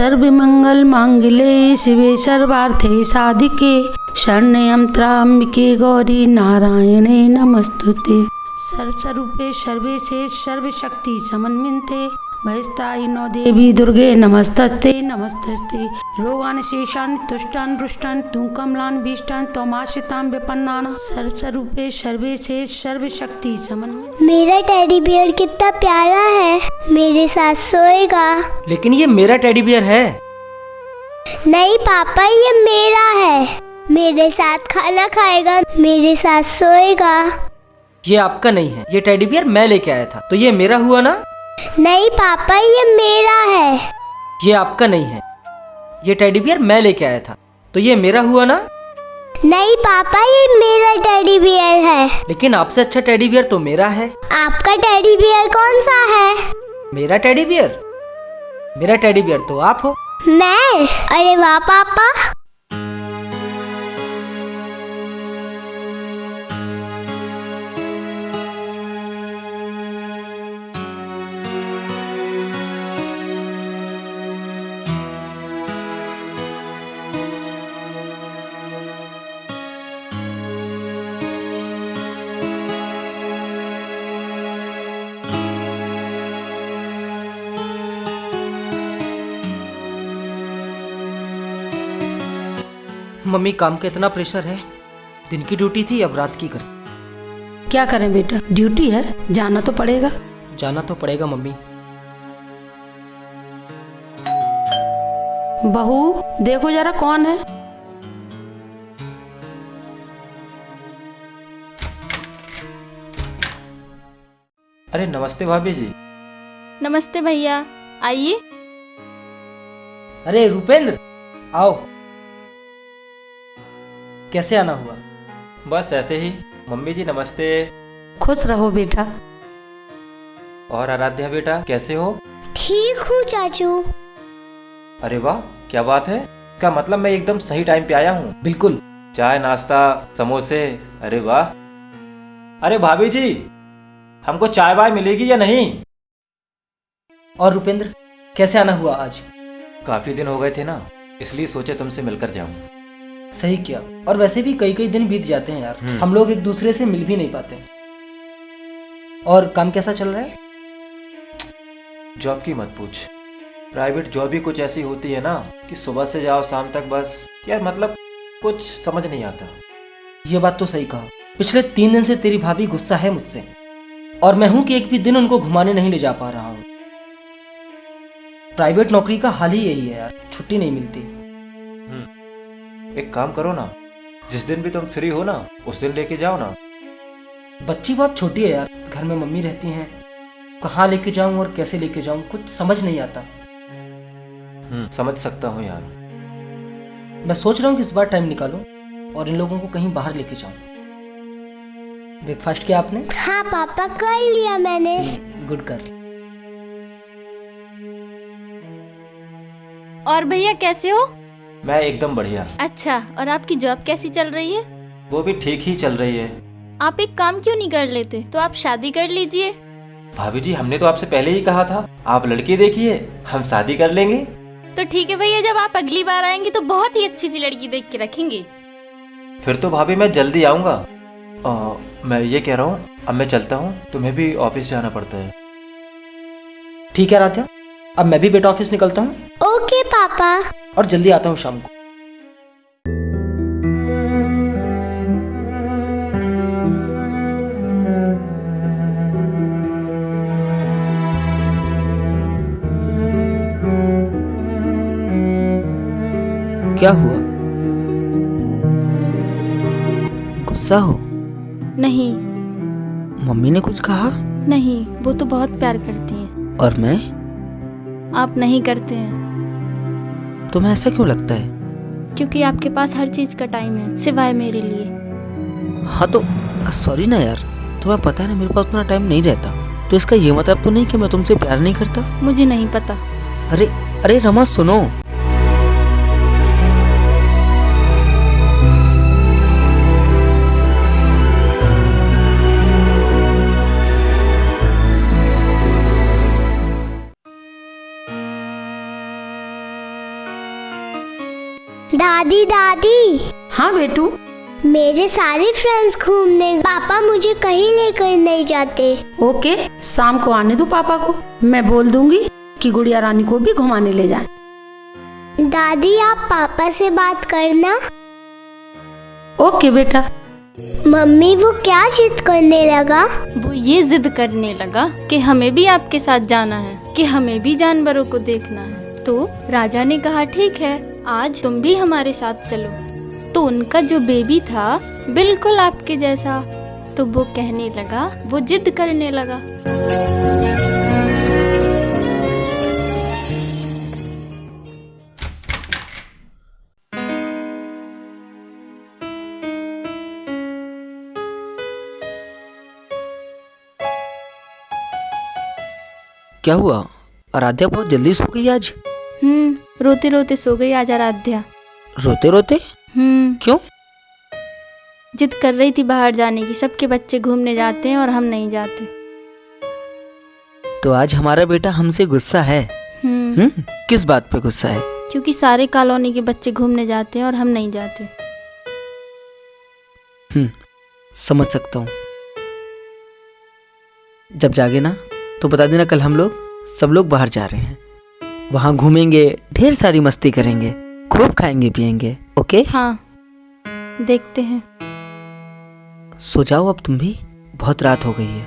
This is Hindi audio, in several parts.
सर्वमंगल मांगल्ये शिवे सर्वार्थे साधिके शरण्यं त्र्यंबके गौरी नारायणे नमस्तुते। सर्वस्वरूपे सर्वेशे सर्वशक्ति समन्विते भयस्तायि नो देवी दुर्गे नमस्तस्ते नमस्तस्ते। रोगान शेषान तुष्टान रुष्टान तू कमलान भीष्टान तोमाशितां विपन्नान सर्वस्वरूपे सर्वेशे सर्वशक्ति समन्विते। मेरा टेडी बियर कितना प्यारा है, मेरे साथ सोएगा। लेकिन ये मेरा टेडी बियर है। नहीं पापा, ये मेरा है, मेरे साथ खाना खाएगा, मेरे साथ सोएगा। ये आपका नहीं है, ये टेडी बियर मैं लेके आया था, तो ये मेरा हुआ ना। नहीं पापा, ये मेरा है। ये आपका नहीं है, ये टेडी बियर मैं लेके आया था, तो ये मेरा हुआ ना। नहीं पापा, ये मेरा टेडी बियर है। लेकिन आपसे अच्छा टेडी बियर तो मेरा है। आपका टेडी बियर कौन सा है? मेरा टेडी बियर? मेरा टेडी बियर तो आप हो। मैं? अरे वाह पापा। मम्मी, काम का इतना प्रेशर है, दिन की ड्यूटी थी, अब रात की कर। क्या करें बेटा, ड्यूटी है, जाना तो पड़ेगा। जाना तो पड़ेगा मम्मी। बहू देखो जरा कौन है। अरे नमस्ते भाभी जी। नमस्ते भैया, आइए। अरे रूपेंद्र, आओ। कैसे आना हुआ? बस ऐसे ही। मम्मी जी नमस्ते। खुश रहो बेटा। और आराध्या बेटा कैसे हो? ठीक हूँ चाचू। अरे वाह, क्या बात है। इसका मतलब मैं एकदम सही टाइम पे आया हूँ। बिल्कुल। चाय, नाश्ता, समोसे। अरे वाह। अरे भाभी जी, हमको चाय वाय मिलेगी या नहीं? और रूपेंद्र, कैसे आना हुआ आज? काफी दिन हो गए थे ना, इसलिए सोचे तुमसे मिलकर जाऊं। सही किया। और वैसे भी कई कई दिन बीत जाते हैं यार, हम लोग एक दूसरे से मिल भी नहीं पाते। और काम कैसा चल रहा है? जॉब की मत पूछ। प्राइवेट जॉब ही कुछ ऐसी होती है ना कि सुबह से जाओ शाम तक, बस यार मतलब कुछ समझ नहीं आता। ये बात तो सही कहा। पिछले 3 दिन से तेरी भाभी गुस्सा है मुझसे, और मैं हूं कि एक भी दिन उनको घुमाने नहीं ले जा पा रहा हूं। प्राइवेट नौकरी का हाल ही यही है यार, छुट्टी नहीं मिलती। एक काम करो ना, जिस दिन भी तुम फ्री हो ना उस दिन लेके जाओ ना। बच्ची बहुत छोटी है यार, घर में मम्मी रहती हैं, कहाँ लेके जाऊं और कैसे लेके जाऊं कुछ समझ नहीं आता। समझ सकता हूँ यार। मैं सोच रहा हूँ कि इस बार टाइम निकालो और इन लोगों को कहीं बाहर लेके जाऊं। ब्रेकफास्ट किया आपने? हाँ पापा, कर लिया मैंने। Good girl. और भैया कैसे हो? मैं एकदम बढ़िया। अच्छा, और आपकी जॉब कैसी चल रही है? वो भी ठीक ही चल रही है। आप एक काम क्यों नहीं कर लेते? तो आप शादी कर लीजिए। भाभी जी, हमने तो आपसे पहले ही कहा था, आप लड़की देखिए, हम शादी कर लेंगे। तो ठीक है भैया, जब आप अगली बार आएंगे तो बहुत ही अच्छी सी लड़की देख के रखेंगे। फिर तो भाभी मैं जल्दी आऊंगा। मैं ये कह रहा हूँ, अब मैं चलता हूँ, तुम्हें भी ऑफिस जाना पड़ता है। ठीक है राध्या, अब मैं भी बेटा ऑफिस निकलता हूँ। ओके पापा। और जल्दी आता हूँ शाम को। क्या हुआ? गुस्सा हो? नहीं। मम्मी ने कुछ कहा? नहीं, वो तो बहुत प्यार करती हैं। और मैं? आप नहीं करते हैं। तुम्हें ऐसा क्यों लगता है? क्योंकि आपके पास हर चीज का टाइम है, सिवाय मेरे लिए। हाँ तो सॉरी ना यार, तुम्हें पता है ना मेरे पास उतना टाइम नहीं रहता, तो इसका ये मतलब तो नहीं कि मैं तुमसे प्यार नहीं करता। मुझे नहीं पता। अरे अरे रमा सुनो। दादी दादी, हाँ बेटू। मेरे सारे फ्रेंड्स घूमने, पापा मुझे कहीं लेकर नहीं जाते। ओके, शाम को आने दो पापा को, मैं बोल दूंगी कि गुड़िया रानी को भी घुमाने ले जाएं। दादी आप पापा से बात करना। ओके बेटा। मम्मी वो क्या जिद करने लगा? वो ये जिद करने लगा कि हमें भी आपके साथ जाना है, कि हमें भी जानवरों को देखना है। तो राजा ने कहा ठीक है, आज तुम भी हमारे साथ चलो। तो उनका जो बेबी था बिल्कुल आपके जैसा, तो वो कहने लगा, वो जिद करने लगा। क्या हुआ? आराध्या बहुत जल्दी सो गई आज। रोते रोते सो गई आज आराध्या। रोते रोते? क्यों? जिद कर रही थी बाहर जाने की, सबके बच्चे घूमने जाते हैं और हम नहीं जाते। तो आज हमारा बेटा हमसे गुस्सा है। किस बात पे गुस्सा है? क्योंकि सारे कॉलोनी के बच्चे घूमने जाते हैं और हम नहीं जाते। समझ सकता हूँ। जब जागे ना तो बता देना, कल हम लोग सब लोग बाहर जा रहे हैं, वहाँ घूमेंगे, ढेर सारी मस्ती करेंगे, खूब खाएंगे पिएंगे। ओके? हाँ, देखते हैं। सो जाओ अब तुम भी, बहुत रात हो गई है।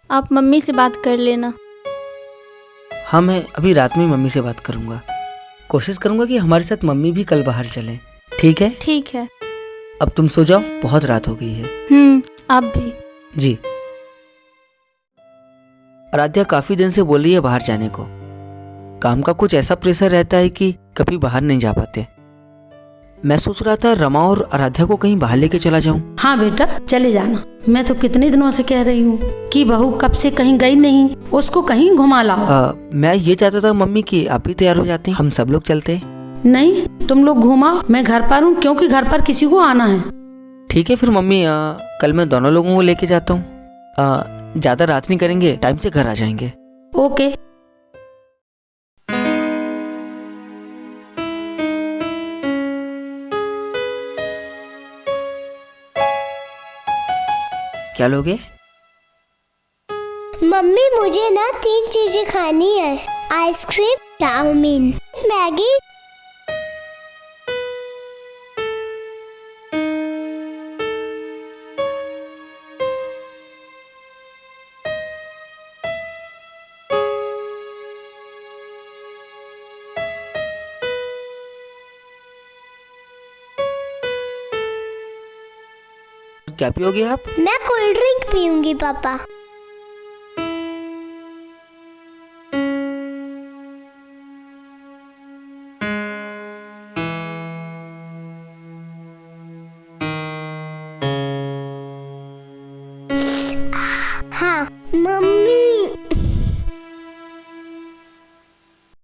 आप मम्मी से बात कर लेना। हाँ, मैं अभी रात में मम्मी से बात करूंगा। कोशिश करूंगा कि हमारे साथ मम्मी भी कल बाहर चलें। ठीक है? ठीक है। अब तुम सो जाओ, बहुत रात हो गई है। आप भी। जी। आराध्या काफी दिन से बोल रही है बाहर जाने को। काम का कुछ ऐसा प्रेशर रहता है कि कभी बाहर नहीं जा पाते। मैं सोच रहा था रमा और आराध्या को कहीं बाहर लेके चला जाऊं। हाँ बेटा, चले जाना। मैं तो कितने दिनों से कह रही हूँ कि बहू कब से कहीं गई नहीं, उसको कहीं घुमा लाओ। मैं ये चाहता था मम्मी कि आप ही तैयार हो जाते, हम सब लोग चलते। नहीं, तुम लोग घुमाओ, मैं घर पर हूँ, क्योंकि घर पर किसी को आना है। ठीक है फिर मम्मी, कल मैं दोनों लोगों को लेके जाता हूँ। ज्यादा रात नहीं करेंगे, टाइम से घर आ जाएंगे। ओके। क्या लोगे? मम्मी मुझे ना 3 चीजें खानी है, आइसक्रीम, चाउमीन, मैगी। क्या पियोगे आप? मैं कोल्ड ड्रिंक पीऊंगी पापा। हाँ मम्मी।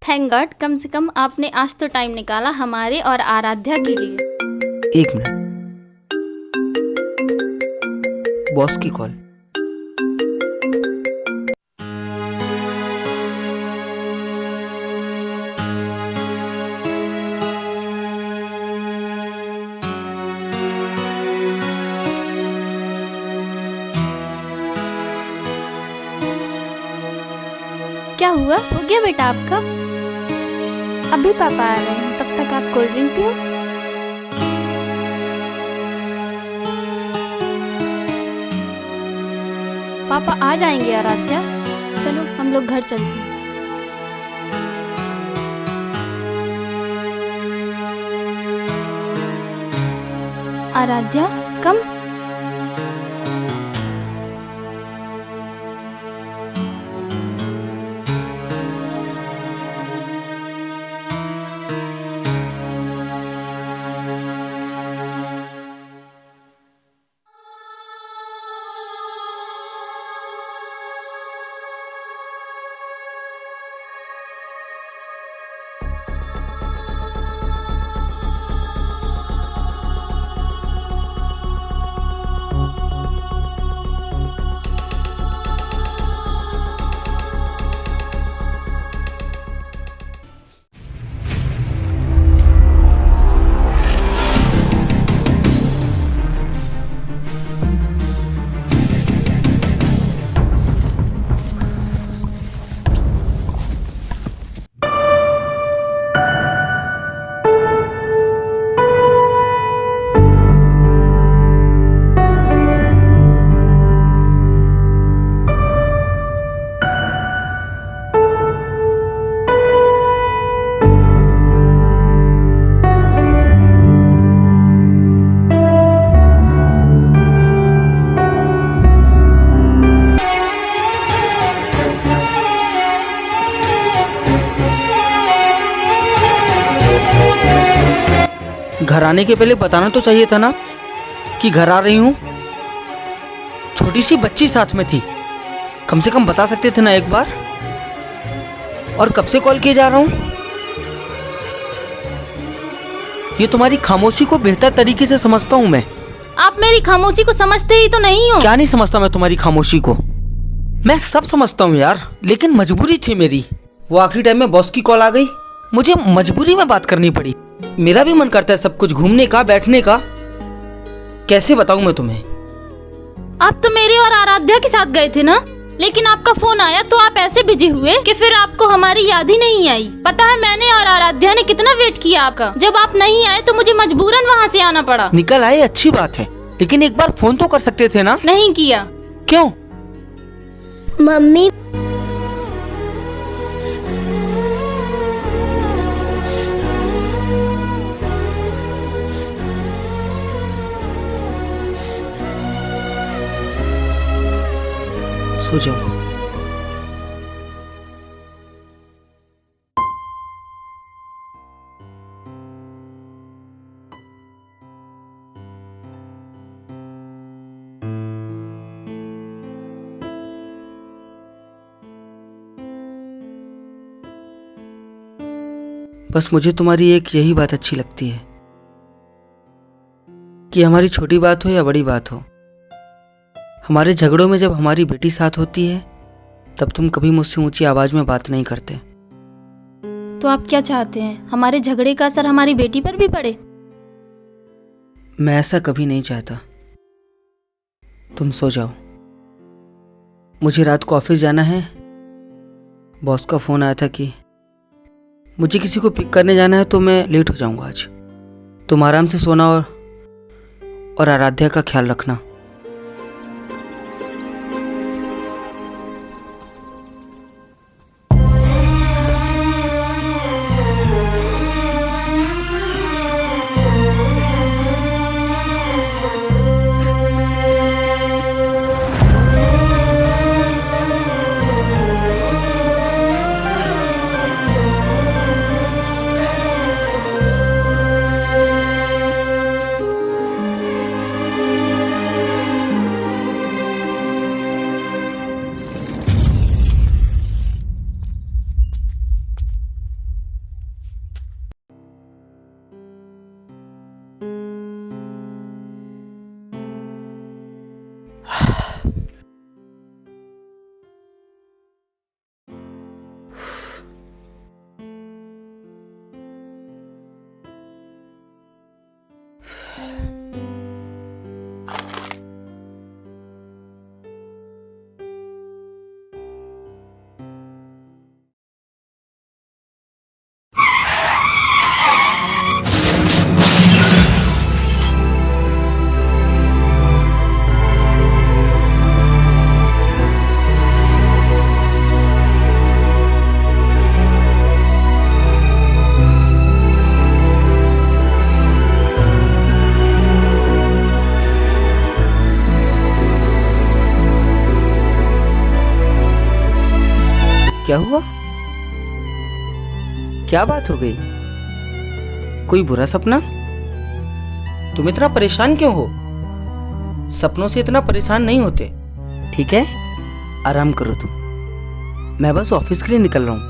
थैंक गॉड, कम से कम आपने आज तो टाइम निकाला हमारे और आराध्या के लिए। 1 मिनट, बॉस की कॉल। क्या हुआ, हो गया बेटा आपका? अभी पापा आ रहे हैं, तब तक आप कोल्ड ड्रिंक पियो। पापा आ जाएंगे आराध्या, चलो हम लोग घर चलते हैं। आराध्या कम। घर आने के पहले बताना तो चाहिए था ना कि घर आ रही हूँ। छोटी सी बच्ची साथ में थी, कम से कम बता सकते थे ना एक बार। और कब से कॉल किए जा रहा हूँ। ये तुम्हारी खामोशी को बेहतर तरीके से समझता हूँ मैं। आप मेरी खामोशी को समझते ही तो नहीं हो। क्या नहीं समझता मैं तुम्हारी खामोशी को? मैं सब समझता हूँ यार, लेकिन मजबूरी थी मेरी। वो आखिरी टाइम में बॉस की कॉल आ गई, मुझे मजबूरी में बात करनी पड़ी। मेरा भी मन करता है सब कुछ घूमने का, बैठने का। कैसे बताऊं मैं तुम्हें? आप तो मेरे और आराध्या के साथ गए थे ना, लेकिन आपका फोन आया तो आप ऐसे बिजी हुए कि फिर आपको हमारी याद ही नहीं आई। पता है मैंने और आराध्या ने कितना वेट किया आपका। जब आप नहीं आए तो मुझे मजबूरन वहाँ से आना पड़ा। निकल आए अच्छी बात है, लेकिन एक बार फोन तो कर सकते थे ना। नहीं किया। क्यों? मम्मी सो जाओ। बस मुझे तुम्हारी एक यही बात अच्छी लगती है कि हमारी छोटी बात हो या बड़ी बात हो, हमारे झगड़ों में जब हमारी बेटी साथ होती है तब तुम कभी मुझसे ऊंची आवाज में बात नहीं करते। तो आप क्या चाहते हैं, हमारे झगड़े का असर हमारी बेटी पर भी पड़े? मैं ऐसा कभी नहीं चाहता। तुम सो जाओ, मुझे रात को ऑफिस जाना है। बॉस का फोन आया था कि मुझे किसी को पिक करने जाना है, तो मैं लेट हो जाऊंगा आज। तुम आराम से सोना और आराध्या का ख्याल रखना। क्या हुआ? क्या बात हो गई? कोई बुरा सपना? तुम इतना परेशान क्यों हो? सपनों से इतना परेशान नहीं होते, ठीक है? आराम करो तुम। मैं बस ऑफिस के लिए निकल रहा हूं।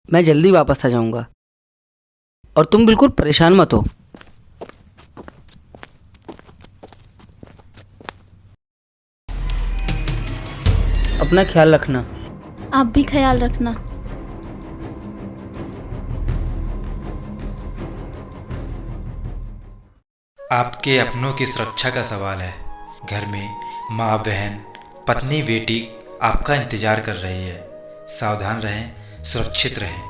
मैं जल्दी वापस आ जाऊंगा और तुम बिल्कुल परेशान मत हो। अपना ख्याल रखना। आप भी ख्याल रखना। आपके अपनों की सुरक्षा का सवाल है। घर में माँ, बहन, पत्नी, बेटी आपका इंतजार कर रही है। सावधान रहें, सुरक्षित रहें,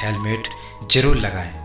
हेलमेट जरूर लगाएं।